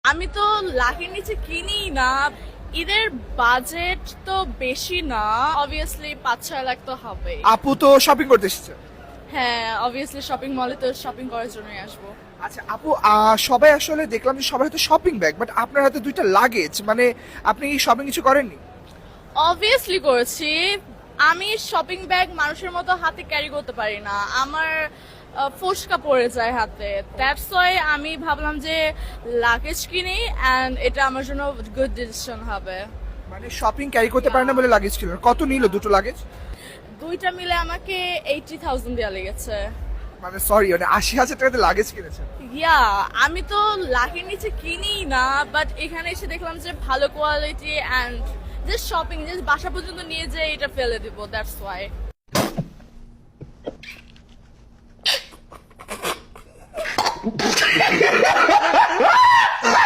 আমি তো লাখের নিচে কিনি না। ঈদের বাজেট তো বেশি না, অবভিয়াসলি 5-6 লাখ তো হবে। আপু তো শপিং করতে এসেছে। হ্যাঁ, অবভিয়াসলি শপিং মলে তো শপিং করার জন্যই আসবো। আচ্ছা আপু, সবাই আসলে দেখলাম যে সবাই হয়তো শপিং ব্যাগ, বাট আপনার হাতে দুইটা লাগেজ, মানে আপনি শপিং কিছু করেননি? অবভিয়াসলি করেছি। আমি শপিং ব্যাগ মানুষের মতো হাতে ক্যারি করতে পারি না, আমার ফোসকা পড়ে যায় হাতে। দ্যাটস ওয়াই আমি ভাবলাম যে লাগেজ কিনি, অ্যান্ড এটা আমার জন্য গুড ডিসিশন হবে। মানে শপিং ক্যারি করতে পারেন না বলে লাগেজ কিনলেন? কত নিল দুটো লাগেজ? দুইটা মিলে আমাকে 80,000 দেওয়া লেগেছে। মানে সরি, মানে 80,000 টাকাতে লাগেজ কিনেছেন? ইয়া, আমি তো লাখের নিচে কিনি না, বাট এখানে এসে দেখলাম যে ভালো কোয়ালিটি, অ্যান্ড যে শপিং যে বাসা পর্যন্ত নিয়ে যেয়ে এটা ফেলে দিব, দ্যাটস ওয়াই।